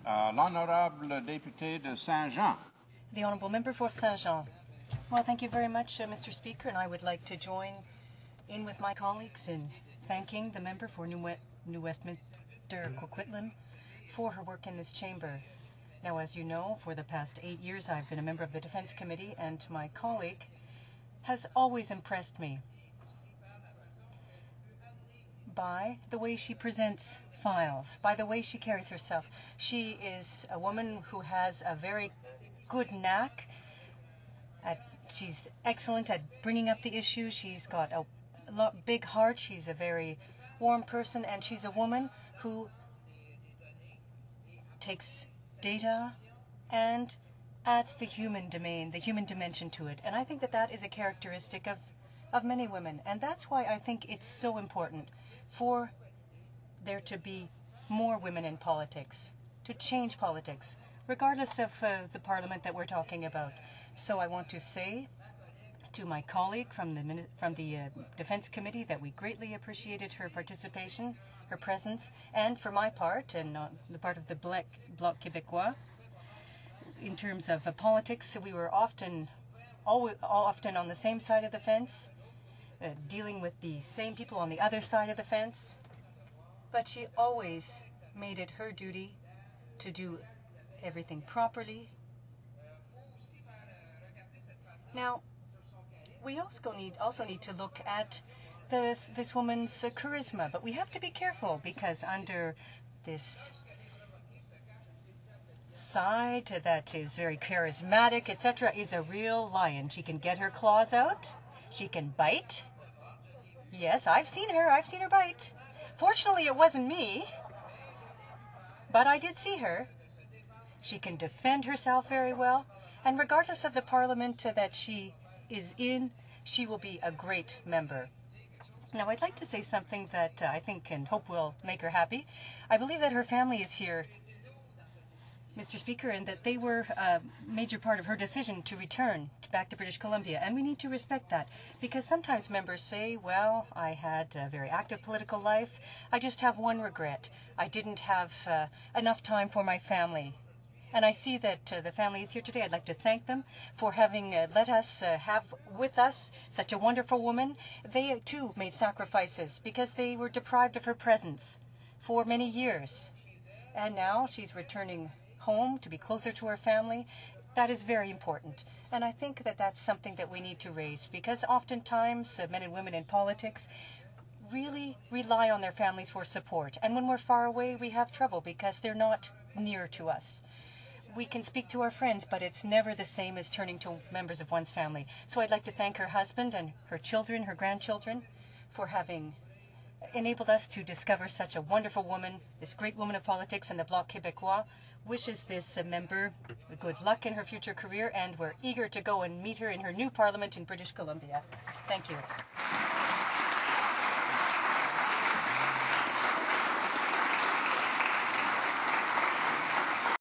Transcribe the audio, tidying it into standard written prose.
L'honorable député de Saint-Jean. The Honourable Member for Saint-Jean. Well, thank you very much, Mr. Speaker, and I would like to join in with my colleagues in thanking the member for New Westminster Coquitlam for her work in this chamber. Now, as you know, for the past 8 years I've been a member of the Defence Committee, and my colleague has always impressed me by the way she presents files, by the way she carries herself. She is a woman who has a very good knack. She's excellent at bringing up the issues. She's got a big heart. She's a very warm person, and she's a woman who takes data and adds the human domain, the human dimension to it. And I think that that is a characteristic of many women. And that's why I think it's so important for there to be more women in politics, to change politics, regardless of the parliament that we're talking about. So I want to say to my colleague from the Defence Committee that we greatly appreciated her participation, her presence, and for my part, and the part of the Bloc Québécois, in terms of politics, we were often on the same side of the fence, dealing with the same people on the other side of the fence, but she always made it her duty to do everything properly. Now, we also need to look at this woman's charisma, but we have to be careful because under this side that is very charismatic, etc., is a real lion. She can get her claws out. She can bite. Yes, I've seen her bite. Fortunately, it wasn't me, but I did see her. She can defend herself very well, and regardless of the parliament that she is in, she will be a great member. Now, I'd like to say something that I think and hope will make her happy. I believe that her family is here, Mr. Speaker, and that they were a major part of her decision to return back to British Columbia, and we need to respect that, because sometimes members say, well, I had a very active political life. I just have one regret. I didn't have enough time for my family. And I see that the family is here today. I'd like to thank them for having let us have with us such a wonderful woman. They, too, made sacrifices because they were deprived of her presence for many years. And now she's returning home to be closer to her family. That is very important. And I think that that's something that we need to raise, because oftentimes men and women in politics really rely on their families for support. And when we're far away, we have trouble because they're not near to us. We can speak to our friends, but it's never the same as turning to members of one's family. So I'd like to thank her husband and her children, her grandchildren, for having enabled us to discover such a wonderful woman, this great woman of politics, and the Bloc Québécois wishes this member good luck in her future career, and we're eager to go and meet her in her new parliament in British Columbia. Thank you.